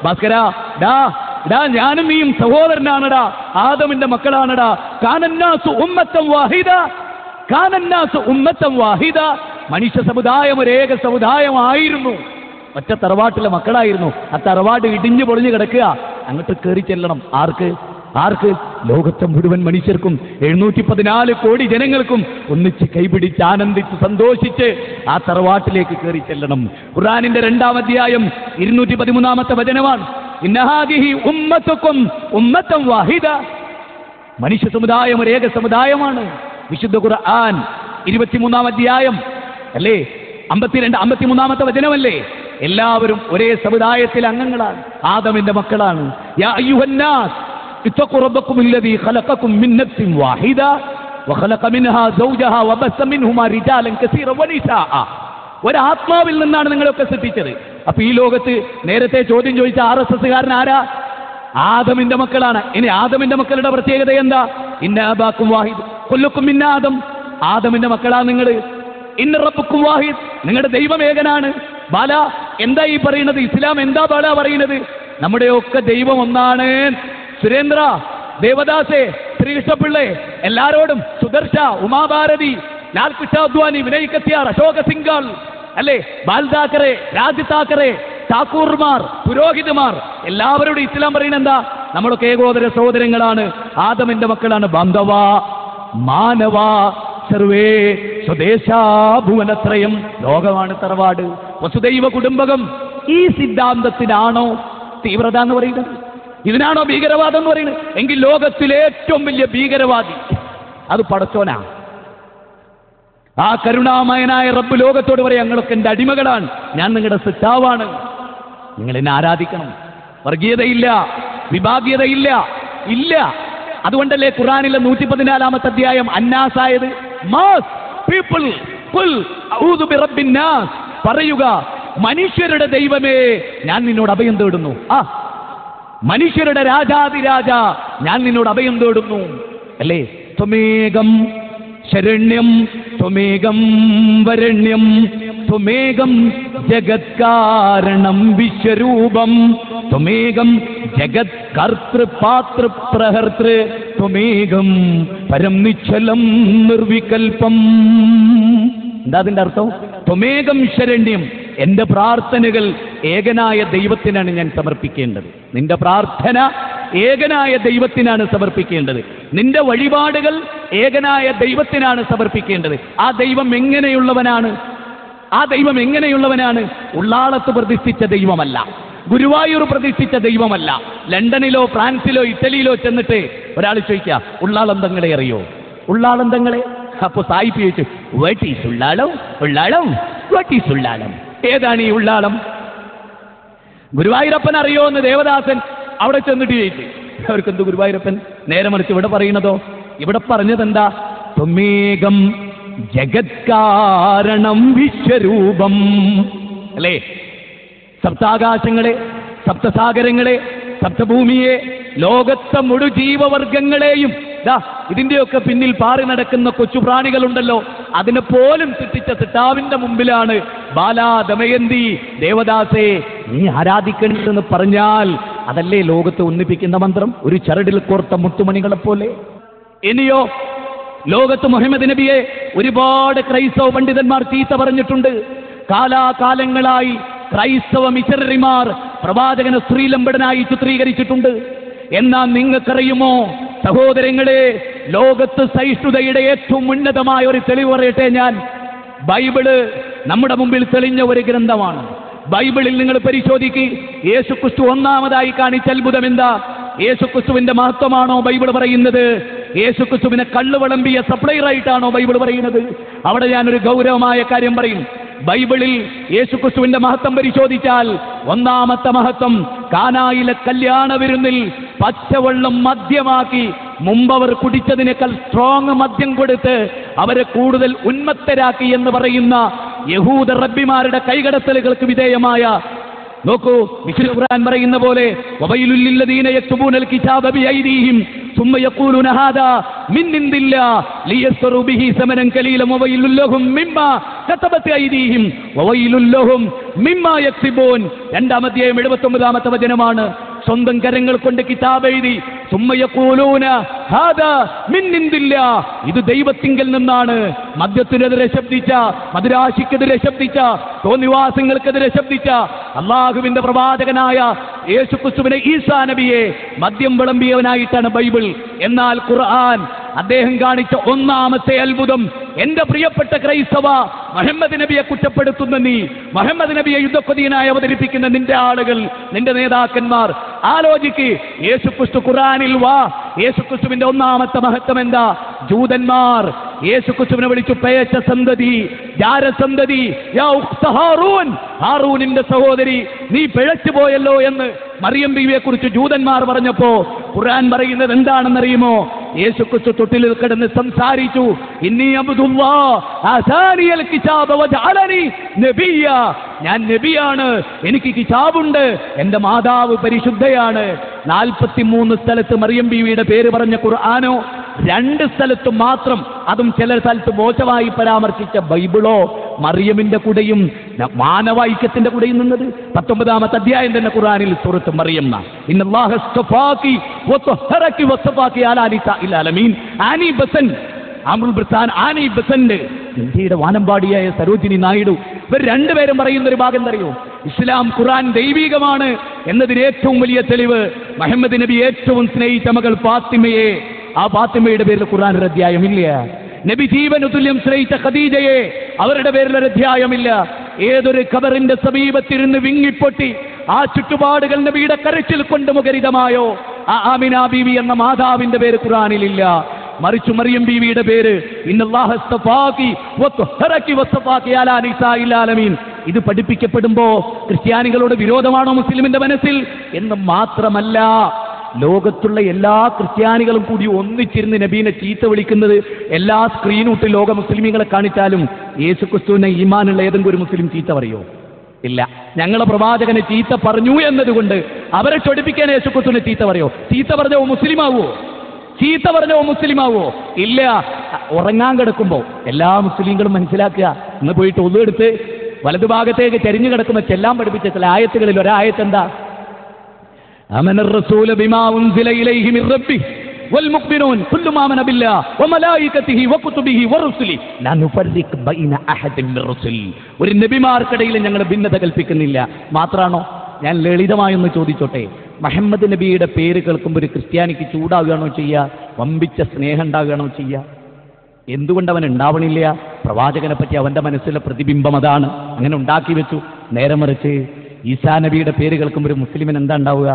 ഭാസ്കരാ, ഞാനും നീയും സഹോദരനാണടാ, ആദമിന്റെ മക്കളാണടാ. കാനന്നാസു ഉമ്മത്തൻ വാഹിദ, കാനന്നാസു ഉമ്മത്തൻ വാഹിദ. മനുഷ്യ സമുദായം ഒരേക സമുദായമായിരുന്നു, ഒറ്റ തറവാട്ടിലെ മക്കളായിരുന്നു. ആ തറവാട് ഇടിഞ്ഞു പൊളിഞ്ഞു കിടക്കുക. അങ്ങോട്ട് കയറി ചെല്ലണം. ആർക്ക്? ലോകത്തെ മുഴുവൻ മനുഷ്യർക്കും, 714 കോടി ജനങ്ങൾക്കും ഒന്നിച്ച് കൈപിടിച്ച് ആനന്ദിച്ച് സന്തോഷിച്ച് ആ തറവാട്ടിലേക്ക് കയറി ചെല്ലണം. ഖുർആനിന്റെ 2-ാം അധ്യായം 213-ാമത്തെ വചനമാണ്. ഇന്നഹാദിഹി ഉമ്മത്തുക്കും ഉമ്മത്തൻ വാഹിദ. മനുഷ്യ സമുദായം ഒരേക സമുദായമാണ്. വിശുദ്ധ ഖുർആൻ 23-ാം അധ്യായം അല്ലേ, 53-ാമത്തെ വചനമല്ലേ? എല്ലാവരും ഒരേ സമുദായത്തിലെ അംഗങ്ങളാണ്, ആദമിന്റെ മക്കളാണ്. യാ അയ്യുഹന്നാസ് ഇത്തഖു റബ്ബക്കുമുല്ലദീ ഖലഖക്കും മിൻ നഫ്സിൻ വാഹിദ വഖലഖ മിൻഹാ സൗജഹാ വബസ്സ മിൻഹുമാ റിജാലൻ കസീറൻ വനിസാഅ. ഒരാത്മാവിൽ നിന്നാണ് നിങ്ങളൊക്കെ സൃഷ്ടിച്ചത്. അപ്പൊ ഈ ലോകത്ത് നേരത്തെ ചോദ്യം ചോദിച്ച RSSകാരൻ ആരാ? ആദമിന്റെ മക്കളാണ്. ഇനി ആദമിന്റെ മക്കളുടെ പ്രത്യേകത എന്താ? ഇന്ന അബാക്കും വാഹിദ് കുല്ലുക്കും മിൻ ആദം. ആദമിന്റെ മക്കളാണ് നിങ്ങൾ. ഇന്ന റബ്ബുക്കും വാഹിദ്, നിങ്ങളുടെ ദൈവം ഏകനാണ്. ബാല എന്താ ഈ പറയുന്നത്? ഇസ്ലാം എന്താ ബാല പറയുന്നത്? നമ്മുടെയൊക്കെ ദൈവം ഒന്നാണ്. സുരേന്ദ്ര, ദേവദാസെ, ശ്രീകൃഷ്ണപിള്ളെ, എല്ലാരോടും, സുദർശ, ഉമാഭാരതി, ലാൽ കൃഷ്ണ അദ്വാനി, വിനയ് കത്യാർ, അശോക സിംഗാൾ അല്ലേ, ബാൽ താക്കറെ, രാജ് താക്കറെ, ഠാക്കൂർമാർ, പുരോഹിതന്മാർ, എല്ലാവരോടും ഇസ്ലാം പറയുന്നത് എന്താ? നമ്മളൊക്കെ ഏകോദര സഹോദരങ്ങളാണ്, ആദമിന്റെ മക്കളാണ്. ബാന്ധവ മാനവ സർവേ സ്വദേശാ ഭുവനത്രയം. ലോകമാണ് തറവാട്, വസുദൈവ കുടുംബകം. ഈ സിദ്ധാന്തത്തിനാണോ തീവ്രത എന്ന് പറയുന്നത്? ഇതിനാണോ ഭീകരവാദം എന്ന് പറയുന്നത്? എങ്കിൽ ലോകത്തിലെ ഏറ്റവും വലിയ ഭീകരവാദി അത് പടച്ചോനാ. ആ കരുണാമയനായ റബ്ബ് ലോകത്തോട് പറയാം, ഞങ്ങളൊക്കെ എൻ്റെ അടിമകളാണ്, ഞാൻ നിങ്ങളുടെ സിദ്ധാവാണ്, നിങ്ങൾ എന്നെ ആരാധിക്കണം. വർഗീയതയില്ല, വിഭാഗീയതയില്ല, ഇല്ല. അതുകൊണ്ടല്ലേ ഖുർആനിലെ 114-ാമത്തെ അധ്യായം അന്നാസായത്? മാസ് പീപ്പിൾ ഖുൽ അഊദു ബിറബ്ബിൻ നാസ്. പറയുക, മനുഷ്യരുടെ ദൈവമേ, ഞാൻ നിന്നോട് അഭയം തേടുന്നു. മനുഷ്യരുടെ രാജാതിരാജ, ഞാൻ നിന്നോട് അഭയം തേടുന്നു. അല്ലേ? ത്വമേകം ശരണ്യം ത്വമേകം വരണ്യം ത്വമേകം ജഗത്കാരണം വിശ്വരൂപം ത്വമേകം ജഗത് കർത്തൃ പാതൃ പ്രഹർത്തൃ ത്വമേകം പരം നിശ്ചലം നിർവികൽപം. എന്താ അതിന്റെ അർത്ഥം? ത്വമേകം ശരണ്യം, എന്റെ പ്രാർത്ഥനകൾ ഏകനായ ദൈവത്തിനാണ് ഞാൻ സമർപ്പിക്കേണ്ടത്. നിന്റെ പ്രാർത്ഥന ഏകനായ ദൈവത്തിനാണ് സമർപ്പിക്കേണ്ടത്. നിന്റെ വഴിപാടുകൾ ഏകനായ ദൈവത്തിനാണ് സമർപ്പിക്കേണ്ടത്. ആ ദൈവം എങ്ങനെയുള്ളവനാണ്? ഉള്ളാളത്ത് പ്രതിഷ്ഠിച്ച ദൈവമല്ല, ഗുരുവായൂർ പ്രതിഷ്ഠിച്ച ദൈവമല്ല. ലണ്ടനിലോ ഫ്രാൻസിലോ ഇറ്റലിയിലോ ചെന്നിട്ട് ഒരാൾ ചോദിക്കുക, ഉള്ളാളന്തങ്ങളെ അറിയോ? ഉള്ളാളന്തങ്ങളെ? അപ്പൊ സായിപ്പ് ചോദിച്ചു, what is Ullalam? What is Ullalam? ഏതാണ് ഈ ഉള്ളാളം? ഗുരുവായൂരപ്പൻ അറിയോ എന്ന് ദേവദാസൻ അവിടെ ചെന്നിട്ട് ചോദിച്ചു. അവർക്കെന്ത് ഗുരുവായൂരപ്പൻ? നേരെ മറിച്ച് ഇവിടെ പറയുന്നതോ? ഇവിടെ പറഞ്ഞതെന്താ? ത്വമേകം ജഗത്കാരണം വിശ്വരൂപം. അല്ലേ? സപ്താകാശങ്ങളെ, സപ്തസാഗരങ്ങളെ, സപ്തഭൂമിയെ, ലോകത്തെ മുഴു ജീവവർഗങ്ങളെയും, ഇതിന്റെയൊക്കെ പിന്നിൽ പാറി നടക്കുന്ന കൊച്ചു പ്രാണികളുണ്ടല്ലോ, അതിനെ പോലും സൃഷ്ടിച്ച സിട്ടാവിന്റെ മുമ്പിലാണ് ബാലാ ദമയന്തി ദേവദാസേ നീ ആരാധിക്കണമെന്ന് പറഞ്ഞാൽ അതല്ലേ ലോകത്തെ ഒന്നിപ്പിക്കുന്ന മന്ത്രം? ഒരു ചരടിൽ കോർത്ത മുത്തുമണികളെ പോലെ. ഇനിയോ ലോകത്ത് മുഹമ്മദ് നബിയെ ഒരുപാട് ക്രൈസ്തവ പണ്ഡിതന്മാർ ചീത്ത പറഞ്ഞിട്ടുണ്ട്. കാലാകാലങ്ങളായി ക്രൈസ്തവ മിഷണറിമാർ പ്രവാചകനെ സ്ത്രീലമ്പടനായി ചിത്രീകരിച്ചിട്ടുണ്ട്. എന്നാൽ നിങ്ങൾക്കറിയുമോ സഹോദരങ്ങളെ, ലോകത്ത് സഹിഷ്ണുതയുടെ ഏറ്റവും ഉന്നതമായ ഒരു തെളിവ് പറയട്ടെ ഞാൻ. ബൈബിള് നമ്മുടെ മുമ്പിൽ തെളിഞ്ഞ ഒരു ഗ്രന്ഥമാണ്. ബൈബിളിൽ നിങ്ങൾ പരിശോധിക്കുക. യേശുക്രിസ്തു ഒന്നാമതായി കാണിച്ച അത്ഭുതം എന്താ? യേശുക്രിസ്തുവിന്റെ മഹത്വമാണോ ബൈബിൾ പറയുന്നത്? യേശുക്രിസ്തുവിനെ കള്ളു വിളമ്പിയ സപ്ലൈറായിട്ടാണോ ബൈബിൾ പറയുന്നത്? അവിടെ ഞാനൊരു ഗൗരവമായ കാര്യം പറയും. ബൈബിളിൽ യേശുക്രിസ്തുവിന്റെ മഹത്വം പരിശോധിച്ചാൽ ഒന്നാമത്തെ മഹത്വം, കാനായിലെ കല്യാണ വിരുന്നിൽ പച്ചവെള്ളം മദ്യമാക്കി മുമ്പവർ കുടിച്ചതിനേക്കാൾ സ്ട്രോങ് മദ്യം കൊടുത്ത് അവരെ കൂടുതൽ ഉന്മത്തരാക്കി എന്ന് പറയുന്ന യഹൂദ റബ്ബിമാരുടെ കൈകടത്തലുകൾക്ക് വിധേയമായ, നോക്കൂ, വിശുദ്ധ ഖുർആൻ പറയുന്ന പോലെ വവൈലുൽ ലില്ലദീന യക്തുബൂനൽ കിതാബ ബിഐദീഹിം ثم يقولون هذا من عند الله ليشتروا به ثمنا قليلا وويل لهم مما كتبت أيديهم وويل لهم مما يكسبون. രണ്ടാം അധ്യായം 79-ാമത്തെ വചനമാണ്. സ്വന്തം കരങ്ങൾ കൊണ്ട് കിതാബ് എഴുതി സുമ്മയഖൂലൂന ഹാദാ മിൻ ഇൻദില്ലാ, ഇത് ദൈവത്തിങ്കൽ നിന്നാണ്. മദ്യത്തിനെതിരെ ശബ്ദിച്ച, മദിരാശിക്കെതിരെ ശബ്ദിച്ച, തോന്നിവാസങ്ങൾക്കെതിരെ ശബ്ദിച്ച അള്ളാഹുവിന്റെ പ്രവാചകനായ യേശുക്രിസ്തുവിനെ, ഈസാ നബിയെ മദ്യം വിളമ്പിയവനായിട്ടാണ് ബൈബിൾ. എന്നാൽ ഖുർആൻ അദ്ദേഹം കാണിച്ച ഒന്നാമത്തെ അത്ഭുതം, എന്റെ പ്രിയപ്പെട്ട ക്രൈസ്തവ, മുഹമ്മദ് നബിയെ കുറ്റപ്പെടുത്തുന്ന നീ, മുഹമ്മദ് നബിയെ യുദ്ധക്കൊതിയനായി അവതരിപ്പിക്കുന്ന നിന്റെ ആളുകൾ, നിന്റെ നേതാക്കന്മാർ, ആലോചിക്ക്. യേശുക്രിസ്തു ഖുർആനിൽ വാ. യേശുക്രിസ്തുവിന്റെ ഒന്നാമത്തെ മഹത്വം എന്താ? ജൂതന്മാർ യേശുക്രിസ്തുവിനെ വിളിച്ചു പേച്ച സന്തതി, ജാരസന്തതി, യാ ഉഖ്ത ഹാറൂൻ, ഹാറൂനിന്റെ സഹോദരി, നീ പിഴച്ചു പോയല്ലോ എന്ന് മറിയം ബീവിയെ കുറിച്ച് ജൂതന്മാർ പറഞ്ഞപ്പോ ഖുർആൻ പറയുന്നത് എന്താണെന്നറിയുമോ? യേശുക്രിസ്തു തൊട്ടിലിൽ കിടന്ന് സംസാരിച്ചു, ഇന്നി അബ്ദുല്ലാഹ് ആതാനിയൽ കിതാബ വജഅലനി നബിയ്യ, ഞാൻ നബിയാണ്, എനിക്ക് കിതാബുണ്ട്, എന്റെ മാതാവ് പരിശുദ്ധയാണ്. 43 സ്ഥലത്ത് മറിയം ബീവിയുടെ പേര് പറഞ്ഞ ഖുർആനോ 2 സ്ഥലത്ത് മാത്രം, അതും ചില സ്ഥലത്ത് മോശമായി പരാമർശിച്ച ബൈബിളോ മറിയമിന്റെ കൂടെയും മാനവൈക്യത്തിന്റെ കൂടെയും നിന്നത്. 19-ാമത്തെ അധ്യായം തന്നെ ഖുർആനിൽ സൂറത്ത് മറിയം, ഇന്നല്ലാഹ ഇസ്തഫാകി വതഹറകി വസ്തഫാകി അലാ നിസാഇൽ ആലമീൻ. ആനി ബസൻ, അമറുൽ ബ്രിത്താൻ ആനി ബസന്റ്, ഇന്ത്യയുടെ വാനമ്പാടിയായ സരോജിനി നായിഡു, ഇവർ രണ്ടുപേരും പറയുന്ന ഒരു ഭാഗം അറിയോ? ഇസ്ലാം ഖുർആൻ ദൈവികമാണ് എന്നതിന് ഏറ്റവും വലിയ തെളിവ് മുഹമ്മദ് നബി ഏറ്റവും സ്നേഹിച്ച മകൾ ഫാത്തിമയെ, ആ ഫാത്തിമയുടെ പേരിൽ ഖുർആൻ ഒരു അധ്യായമില്ല. നബി ജീവന് തുല്യം സ്നേഹിച്ച ഖദീജയെ, അവരുടെ പേരിൽ ഒരു അധ്യായമില്ല. ഏതൊരു ഖബറിന്റെ സമീപത്തിരുന്ന് വിങ്ങിപ്പൊട്ടി ആ ചുറ്റുപാടുകൾ നബിയുടെ കരച്ചിൽ കൊണ്ട് മുഖരിതമായോ, ആ ആമിന ബീവി എന്ന മാതാവിന്റെ പേര് ഖുർആനിലില്ല. മറിച്ചു മറിയം ബീവിയുടെ പേര് ഇന്നല്ലാഹ ഇസ്തഫാകി വതഹറകി വസ്തഫാകി അലാ നിസാഇൽ ആലമീൻ. ഇത് പഠിപ്പിക്കപ്പെടുമ്പോ ക്രിസ്ത്യാനികളോട് വിരോധമാണോ മുസ്ലിമിന്റെ മനസ്സിൽ എന്ന് മാത്രമല്ല, ലോകത്തുള്ള എല്ലാ ക്രിസ്ത്യാനികളും കൂടി ഒന്നിച്ചിരുന്ന് നബീനെ ചീത്ത വിളിക്കുന്നത് എല്ലാ സ്ക്രീനൂട്ട് ലോക മുസ്ലിമീങ്ങളെ കാണിച്ചാലും യേശുക്രിസ്തുവിനെ ഈമാനുള്ള ഏതെങ്കിലും ഒരു മുസ്ലിം ചീത്ത പറയോ? ഇല്ല. ഞങ്ങളെ പ്രവാചകനെ ചീത്ത പറഞ്ഞു എന്നതുകൊണ്ട് അവരെ ചൊടിപ്പിക്കാൻ യേശുക്രിസ്തുവിനെ ചീത്ത പറയോ? ചീത്ത പറഞ്ഞോ മുസ്ലിമാവോ? ചീത്ത പറഞ്ഞോ മുസ്ലിമാവോ? ഇല്ല. ഉറങ്ങാൻ കിടക്കുമ്പോ എല്ലാ മുസ്ലിങ്ങളും മനസ്സിലാക്കുക, ഇന്ന് പോയിട്ട് ഒന്നെടുത്ത് വലതുഭാഗത്തേക്ക് ചരിഞ്ഞു കിടക്കുമ്പോൾ ചെല്ലാൻ പഠിപ്പിച്ച ചില ആയത്തുകളിൽ ഒരായത്ത് എന്താ? ആമന റസൂല ബിമാ ഉൻസില ഇലൈഹി മിർ റബ്ബിഹി വൽ മുഅ്മിനൂൻ കുല്ലു ആമന ബില്ലാഹി വമലായികതിഹി വകുതുബിഹി വറുസുലി ലാ നുഫർരിഖു ബൈന അഹദിൻ മിർ റസുൽ. ഒരു നബിമാർക്കിടയിൽ ഞങ്ങൾ ഭിന്നത കൽപ്പിക്കുന്നില്ല. മാത്രാണോ? ഞാൻ ലളിതമായൊന്ന് ചോദിച്ചോട്ടെ, മുഹമ്മദ് നബിയുടെ പേര് കേൾക്കുമ്പോൾ ഒരു ക്രിസ്ത്യാനിക്ക് ചൂടാവുകയാണോ ചെയ്യുക? വമ്പിച്ച സ്നേഹം ഉണ്ടാവുകയാണോ ചെയ്യുക? എന്തുകൊണ്ട് അവൻ ഉണ്ടാവണില്ല? പ്രവാചകനെ പറ്റി അവന്റെ മനസ്സിലെ പ്രതിബിംബം അതാണ്, അങ്ങനെ ഉണ്ടാക്കി വെച്ചു. നേരെ മറിച്ച് ഈസാ നബിയുടെ പേര് കേൾക്കുമ്പോൾ ഒരു മുസ്ലിമിന് എന്താ ഉണ്ടാവുക?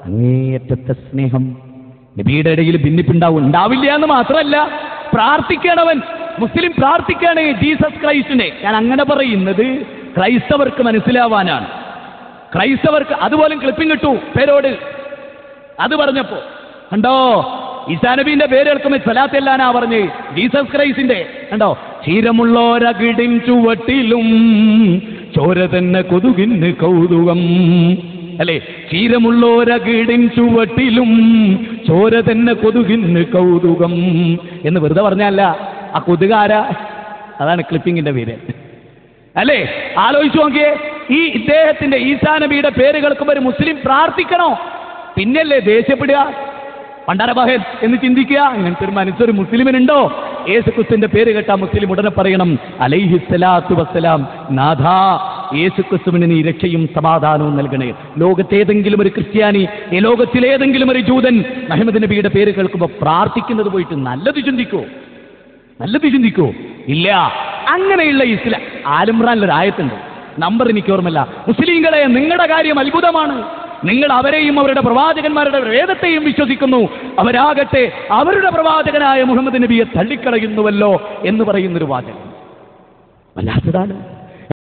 അങ്ങേയറ്റത്തെ സ്നേഹം. നബിയുടെ ഇടയിൽ ഭിന്നിപ്പുണ്ടാവും? ഉണ്ടാവില്ല എന്ന് മാത്രമല്ല, പ്രാർത്ഥിക്കണവൻ മുസ്ലിം പ്രാർത്ഥിക്കുകയാണ് ജീസസ് ക്രൈസ്റ്റിനെ. ഞാൻ അങ്ങനെ പറയുന്നത് ക്രൈസ്തവർക്ക് മനസ്സിലാവാനാണ്. ക്രൈസ്തവർക്ക് അതുപോലും ക്ലിപ്പിംഗ് കിട്ടു പേരോട്. അത് പറഞ്ഞപ്പോ കണ്ടോ, ഈസാ നബീന്റെ പേര് കേൾക്കുമ്പോൾ സ്വലാത്തെല്ലാനാ പറഞ്ഞ് ജീസസ് ക്രൈസ്റ്റിന്റെ. കണ്ടോ, ക്ഷീരമുള്ളോരകിടിൻ ചുവട്ടിലും ചോര തന്നെ കൊതുകിന് കൗതുകം, അല്ലെ? ക്ഷീരമുള്ളോരകിടിൻ ചുവട്ടിലും ചോര തന്നെ കൊതുകിന് കൗതുകം എന്ന് വെറുതെ പറഞ്ഞല്ല. ആ കൊതുകാരാ? അതാണ് ക്ലിപ്പിങ്ങിന്റെ പേര്, അല്ലേ? ആലോചിച്ചു നോക്കിയേ, ഈ ഇദ്ദേഹത്തിന്റെ ഈസാ നബിയുടെ പേര് കേൾക്കുമ്പോൾ ഒരു മുസ്ലിം പ്രാർത്ഥിക്കണോ? പിന്നല്ലേ ദേഷ്യപ്പെടുക, പണ്ടാരബാഹൻ എന്ന് ചിന്തിക്കുക? ഇങ്ങനത്തെ ഒരു മനസ്സൊരു മുസ്ലിമിനുണ്ടോ? യേശുക്രിസ്തുവിന്റെ പേര് കേട്ടാ മുസ്ലിം ഉടനെ പറയണം അലൈഹിസ്സലാത്തു വസ്സലാം, നാഥാ യേശുക്രിസ്തുവിന് നീ രക്ഷയും സമാധാനവും നൽകണേ. ലോകത്തേതെങ്കിലും ഒരു ക്രിസ്ത്യാനി, ഈ ലോകത്തിലേതെങ്കിലും ഒരു ജൂതൻ മുഹമ്മദ് നബിയുടെ പേര് കേൾക്കുമ്പോൾ പ്രാർത്ഥിക്കുന്നത് പോയിട്ട് നല്ലത് ചിന്തിക്കോ? നല്ലത് ചിന്തിക്കോ? ഇല്ല. അങ്ങനെയുള്ള ഇസ്ലാം ആലിമ്രാനിലൊരു ആയത്തുണ്ട്, നമ്പർ എനിക്ക് ഓർമ്മല്ല. മുസ്ലിങ്ങളെ, നിങ്ങളുടെ കാര്യം അത്ഭുതമാണ്. നിങ്ങൾ അവരെയും അവരുടെ പ്രവാചകന്മാരുടെ വേദത്തെയും വിശ്വസിക്കുന്നു, അവരാകട്ടെ അവരുടെ പ്രവാചകനായ മുഹമ്മദ് നബിയെ തള്ളിക്കളയുന്നുവല്ലോ എന്ന് പറയുന്നൊരു വാചകം വല്ലാത്തതാണ്.